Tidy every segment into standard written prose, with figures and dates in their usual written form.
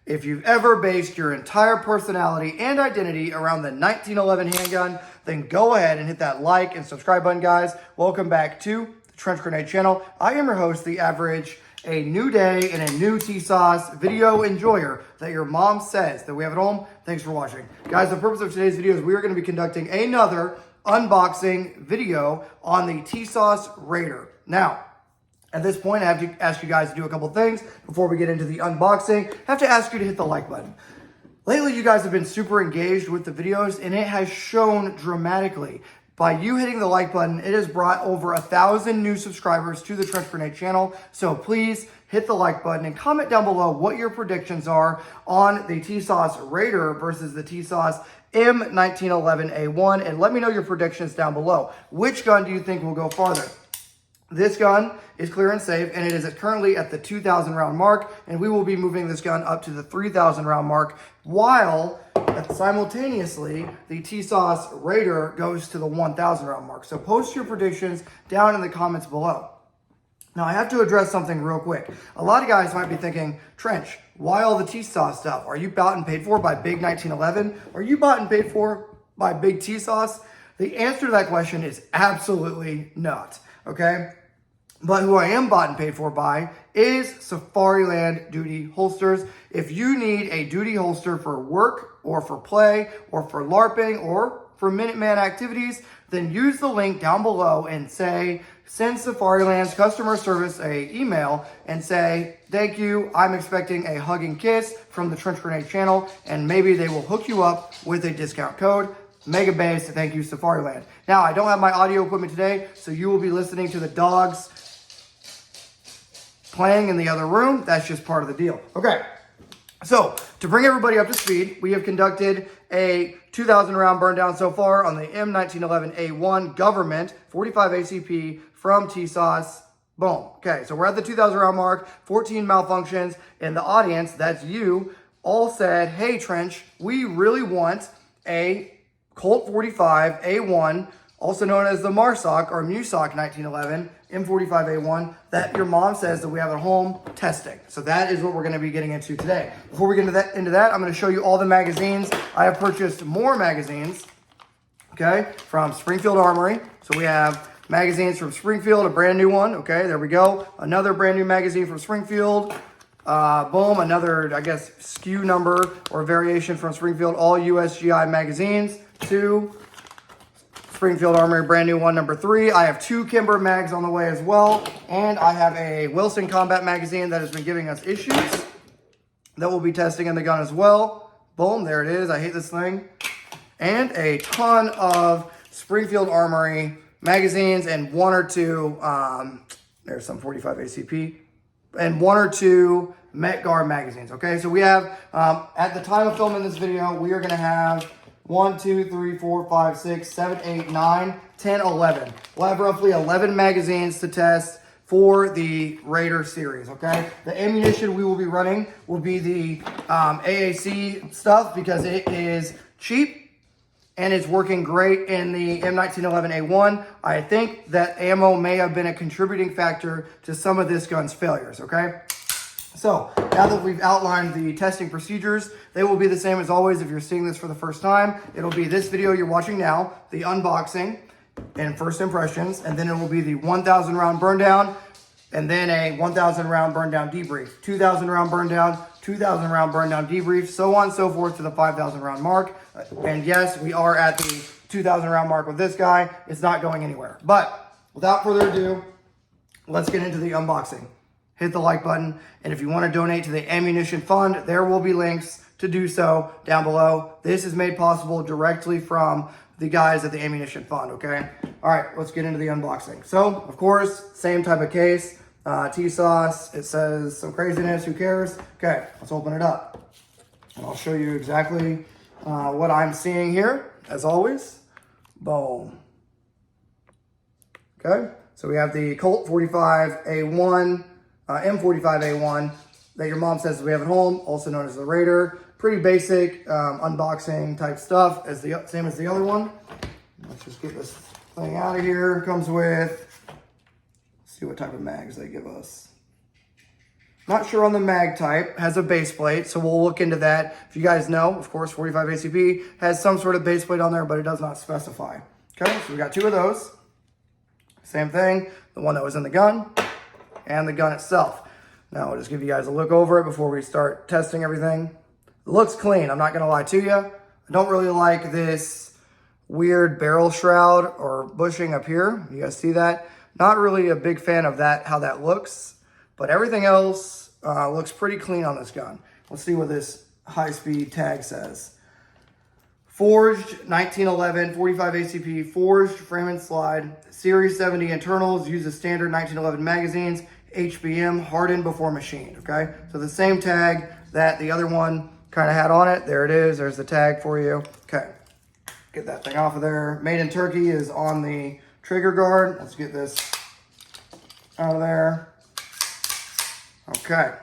If you've ever based your entire personality and identity around the 1911 handgun, then go ahead and hit that like and subscribe button, guys. Welcome back to the Trench Grenade channel. I am your host, The Average, a new day and a new Tisas video enjoyer that your mom says that we have at home. Thanks for watching. Guys, the purpose of today's video is we are going to be conducting another unboxing video on the Tisas Raider. Now, at this point, I have to ask you guys to do a couple things before we get into the unboxing. I have to ask you to hit the like button. Lately, you guys have been super engaged with the videos, and it has shown dramatically. By you hitting the like button, it has brought over 1,000 new subscribers to the Trench Grenade channel. So please hit the like button and comment down below what your predictions are on the Tisas Raider versus the Tisas M1911A1, and let me know your predictions down below. Which gun do you think will go farther? This gun is clear and safe, and it is currently at the 2,000 round mark, and we will be moving this gun up to the 3,000 round mark, while simultaneously the Tisas Raider goes to the 1,000 round mark. So post your predictions down in the comments below. Now, I have to address something real quick. A lot of guys might be thinking, Trench, why all the Tisas stuff? Are you bought and paid for by Big 1911? Are you bought and paid for by Big Tisas? The answer to that question is absolutely not, okay? But who I am bought and paid for by is Safariland Duty Holsters. If you need a duty holster for work or for play or for LARPing or for Minuteman activities, then use the link down below and send Safariland's customer service a email and say, thank you, I'm expecting a hug and kiss from the Trench Grenade channel, and maybe they will hook you up with a discount code. Mega base, thank you, Safariland. Now, I don't have my audio equipment today, so you will be listening to the dogs playing in the other room. That's just part of the deal. Okay, so to bring everybody up to speed, we have conducted a 2,000 round burn down so far on the M1911A1 government 45 ACP from Tisas. Boom. Okay, so we're at the 2,000 round mark, 14 malfunctions, and the audience, that's you, all said, hey Trench, we really want a Colt 45 A1, also known as the MARSOC or MUSOC 1911 M45A1, that your mom says that we have at home testing. So that is what we're going to be getting into today. Before we get into that, I'm going to show you all the magazines. I have purchased more magazines, okay, from Springfield Armory. So we have magazines from Springfield, a brand new one. Okay, there we go. Another brand new magazine from Springfield. Boom, another, I guess, SKU number or variation from Springfield, all USGI magazines. 2, Springfield Armory, brand new one, number 3. I have 2 Kimber mags on the way as well. And I have a Wilson Combat magazine that has been giving us issues that we'll be testing in the gun as well. Boom, there it is. I hate this thing. And a ton of Springfield Armory magazines and 1 or 2, there's some 45 ACP, and 1 or 2 Met Guard magazines, okay? So we have, at the time of filming this video, we are gonna have 1, 2, 3, 4, 5, 6, 7, 8, 9, 10, 11. We'll have roughly 11 magazines to test for the Raider series, okay? The ammunition we will be running will be the AAC stuff because it is cheap and it's working great in the M1911A1. I think that ammo may have been a contributing factor to some of this gun's failures, okay? So, now that we've outlined the testing procedures, they will be the same as always if you're seeing this for the first time. It'll be this video you're watching now, the unboxing and first impressions, and then it will be the 1,000 round burn down, and then a 1,000 round burn down debrief, 2,000 round burn down, 2,000 round burn down debrief, so on and so forth to the 5,000 round mark. And yes, we are at the 2,000 round mark with this guy. It's not going anywhere. But without further ado, let's get into the unboxing. Hit the like button, and if you want to donate to the ammunition fund, there will be links to do so down below. This is made possible directly from the guys at the ammunition fund, okay? All right, let's get into the unboxing. So, of course, same type of case, Tisas, it says some craziness, who cares? Okay, let's open it up. And I'll show you exactly what I'm seeing here, as always. Boom. Okay, so we have the Colt 45A1, M45A1 that your mom says we have at home, also known as the Raider. Pretty basic unboxing type stuff, as the same as the other one. Let's just get this thing out of here. Comes with, let's see what type of mags they give us. Not sure on the mag type. Has a base plate, so we'll look into that. If you guys know, of course, 45 ACP has some sort of base plate on there, but it does not specify. Okay, so we got 2 of those. Same thing, the one that was in the gun and the gun itself. Now I'll just give you guys a look over it before we start testing everything. It looks clean, I'm not gonna lie to you. I don't really like this weird barrel shroud or bushing up here. You guys see that? Not really a big fan of that, how that looks, but everything else looks pretty clean on this gun. Let's see what this high-speed tag says. Forged 1911, 45 ACP, forged frame and slide, Series 70 internals, uses standard 1911 magazines, HBM, hardened before machined, okay? So the same tag that the other one kind of had on it. There it is, there's the tag for you. Okay, get that thing off of there. Made in Turkey is on the trigger guard. Let's get this out of there. Okay.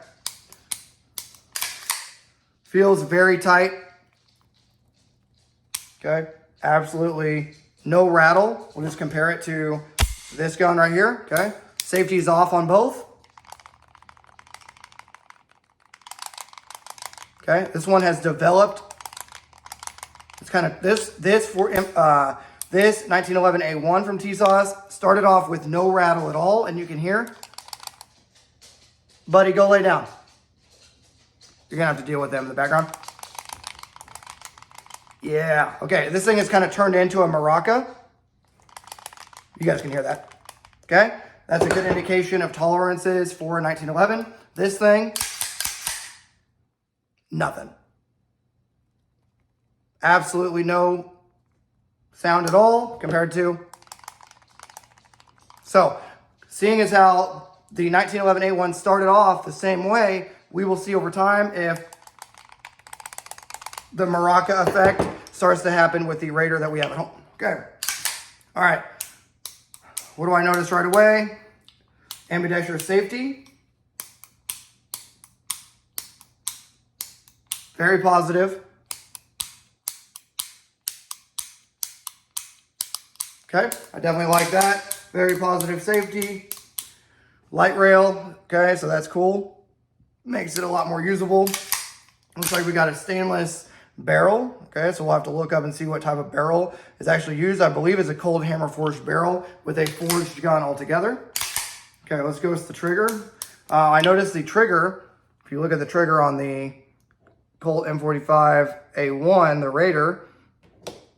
Feels very tight. Okay, absolutely no rattle. We'll just compare it to this gun right here, okay? Safety is off on both. Okay, this one has developed. It's kind of, this 1911A1 from Tisas started off with no rattle at all, and you can hear. Buddy, go lay down. You're gonna have to deal with them in the background. Yeah, okay, this thing is kind of turned into a maraca. You guys can hear that, okay? That's a good indication of tolerances for 1911. This thing, nothing. Absolutely no sound at all compared to. So, seeing as how the 1911A1 started off the same way, we will see over time if the maraca effect starts to happen with the Raider that we have at home. Okay. All right. What do I notice right away? Ambidextrous safety. Very positive. Okay. I definitely like that. Very positive safety. Light rail. Okay. So that's cool. Makes it a lot more usable. Looks like we got a stainless barrel. Okay, so we'll have to look up and see what type of barrel is actually used. I believe it's a cold hammer forged barrel with a forged gun altogether. Okay, let's go with the trigger. I noticed the trigger, if you look at the trigger on the Colt M45A1, the Raider,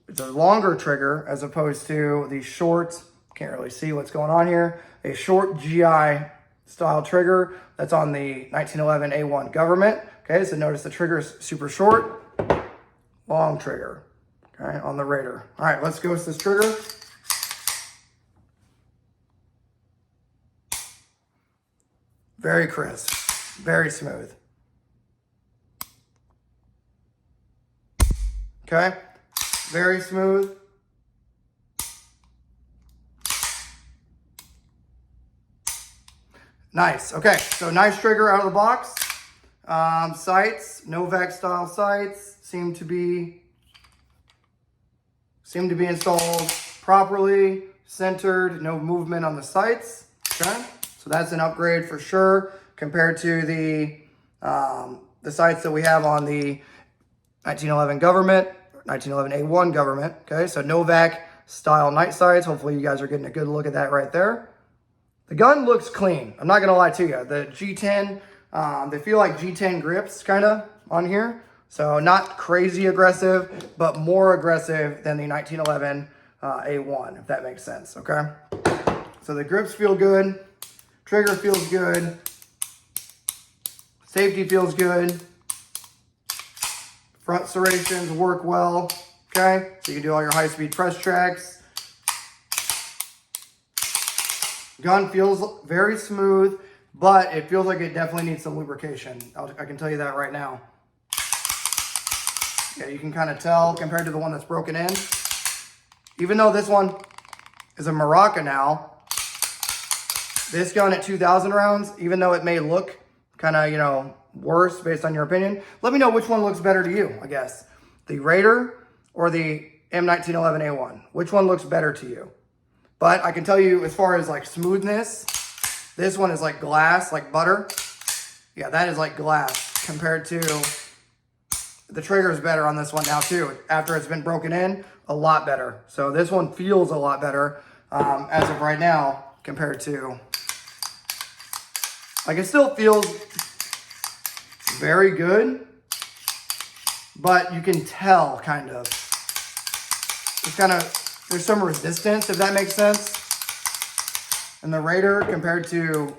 it's a longer trigger as opposed to the short, can't really see what's going on here, a short GI style trigger that's on the 1911A1 Government. Okay, so notice the trigger is super short. Long trigger, okay, on the Raider. All right, let's go with this trigger. Very crisp, very smooth. Okay, very smooth. Nice, okay, so nice trigger out of the box. Sights, Novak style sights. Seem to be installed properly, centered, no movement on the sights. Okay, so that's an upgrade for sure compared to the sights that we have on the 1911 Government, 1911A1 Government. Okay, so Novak style night sights. Hopefully you guys are getting a good look at that right there. The gun looks clean. I'm not gonna lie to you. The G10, they feel like G10 grips kind of on here. So not crazy aggressive, but more aggressive than the 1911 A1, if that makes sense, okay? So the grips feel good, trigger feels good, safety feels good, front serrations work well, okay? So you can do all your high-speed press tracks. Gun feels very smooth, but it feels like it definitely needs some lubrication. I can tell you that right now. Yeah, you can kind of tell compared to the one that's broken in. Even though this one is a maraca now, this gun at 2,000 rounds, even though it may look kind of, you know, worse based on your opinion, let me know which one looks better to you, I guess. The Raider or the M1911A1? Which one looks better to you? But I can tell you as far as like smoothness, this one is like glass, like butter. Yeah, that is like glass compared to the trigger is better on this one now too. After it's been broken in, a lot better. So this one feels a lot better as of right now compared to, like it still feels very good, but you can tell kind of, there's some resistance, if that makes sense. And the Raider compared to,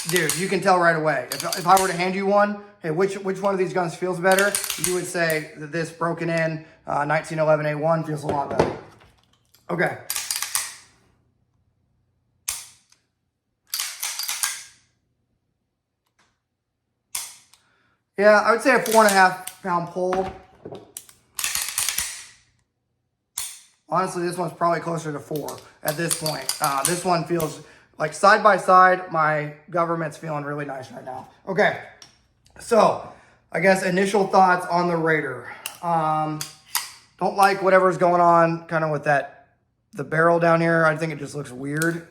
dude, you can tell right away. If I were to hand you one, hey, which one of these guns feels better? You would say that this broken in 1911 A1 feels a lot better. Okay. Yeah, I would say a 4.5 pound pull. Honestly, this one's probably closer to 4 at this point. This one feels like side by side, my government's feeling really nice right now. Okay, so I guess initial thoughts on the Raider. Don't like whatever's going on kind of with the barrel down here. I think it just looks weird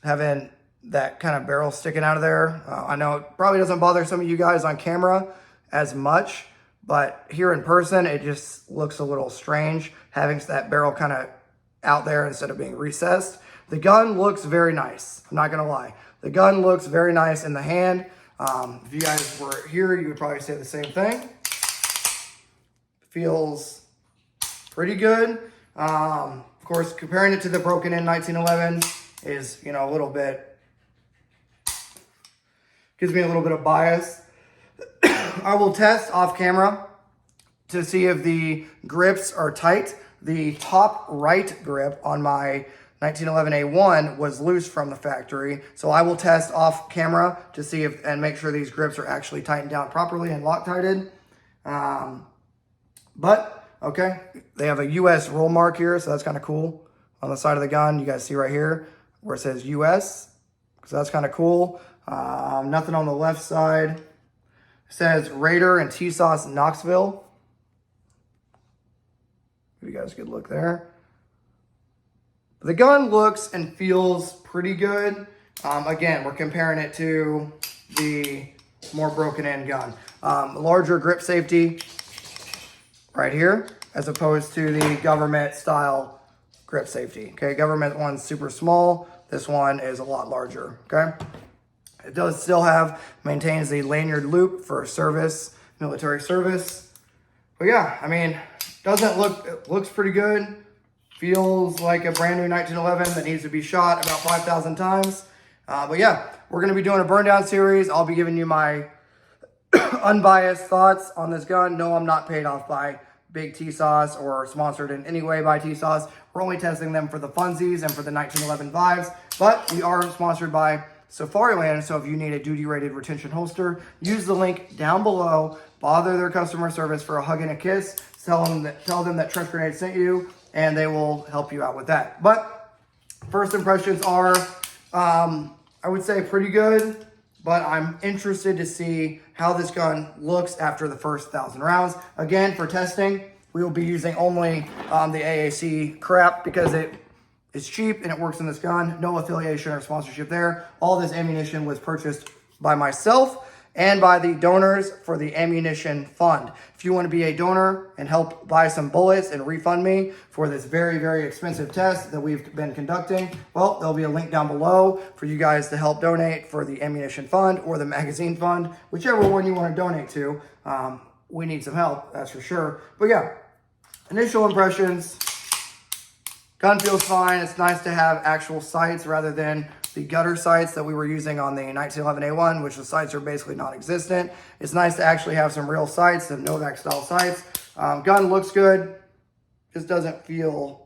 having that kind of barrel sticking out of there. I know it probably doesn't bother some of you guys on camera as much, but here in person, it just looks a little strange having that barrel kind of out there instead of being recessed. The gun looks very nice. I'm not gonna lie. The gun looks very nice in the hand. If you guys were here, you would probably say the same thing. Feels pretty good. Of course, comparing it to the broken in 1911 is, you know, a little bit, gives me a little bit of bias. I will test off camera to see if the grips are tight. The top right grip on my 1911 A1 was loose from the factory. So I will test off camera to see if, and make sure these grips are actually tightened down properly and Loctited. But, okay, they have a US roll mark here, so that's kind of cool. On the side of the gun, you guys see right here where it says US, so that's kind of cool. Nothing on the left side. It says Raider and Tisas, Knoxville. Give you guys a good look there. The gun looks and feels pretty good. Again, we're comparing it to the more broken in gun. Larger grip safety right here, as opposed to the government style grip safety. Okay, government one's super small. This one is a lot larger, okay? It does still maintains the lanyard loop for service, military service. But yeah, I mean, it looks pretty good. Feels like a brand new 1911 that needs to be shot about 5,000 times. But yeah, we're gonna be doing a burn down series. I'll be giving you my unbiased thoughts on this gun. No, I'm not paid off by Big Tisas or sponsored in any way by Tisas. We're only testing them for the funsies and for the 1911 vibes, but we are sponsored by Safariland. So if you need a duty rated retention holster, use the link down below, bother their customer service for a hug and a kiss, tell them that Trench Grenade sent you, and they will help you out with that. But first impressions are, I would say pretty good, but I'm interested to see how this gun looks after the first 1,000 rounds. Again, for testing, we will be using only the AAC crap because it is cheap and it works in this gun. No affiliation or sponsorship there. All this ammunition was purchased by myself and by the donors for the ammunition fund. If you want to be a donor and help buy some bullets and refund me for this very, very expensive test that we've been conducting, well, there'll be a link down below for you guys to help donate for the ammunition fund or the magazine fund, whichever one you want to donate to. We need some help, that's for sure. But yeah, initial impressions, gun feels fine. It's nice to have actual sights rather than the gutter sights that we were using on the 1911 A1, which the sights are basically non-existent. It's nice to actually have some real sights, some Novak style sights. Gun looks good. Just doesn't feel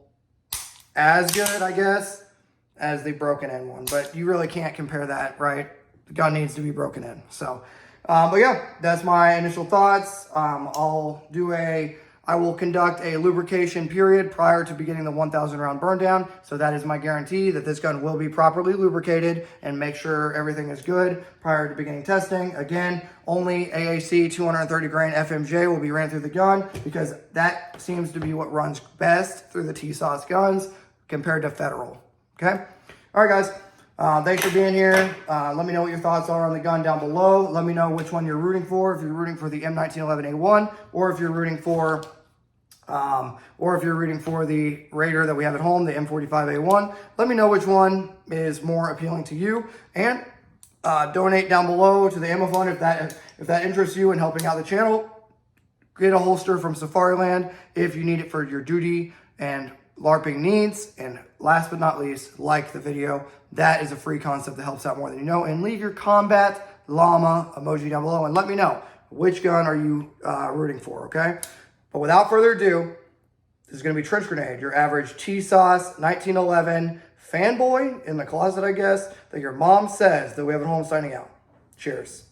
as good, I guess, as the broken in one, but you really can't compare that, right? The gun needs to be broken in. So, but yeah, that's my initial thoughts. I will conduct a lubrication period prior to beginning the 1,000 round burn down. So that is my guarantee that this gun will be properly lubricated and make sure everything is good prior to beginning testing. Again, only AAC 230 grain FMJ will be ran through the gun because that seems to be what runs best through the Tisas guns compared to Federal, okay? All right, guys. Thanks for being here. Let me know what your thoughts are on the gun down below. Let me know which one you're rooting for. If you're rooting for the M1911A1, or if you're rooting for the Raider that we have at home, the M45A1. Let me know which one is more appealing to you, and donate down below to the ammo fund if that interests you in helping out the channel. Get a holster from Safariland if you need it for your duty and LARPing needs. And last but not least, like the video. That is a free concept that helps out more than you know. And leave your combat llama emoji down below and let me know which gun are you rooting for, okay? But without further ado, this is going to be Trench Grenade, your average Tisas 1911 fanboy in the closet, I guess, that your mom says that we have at home, signing out. Cheers.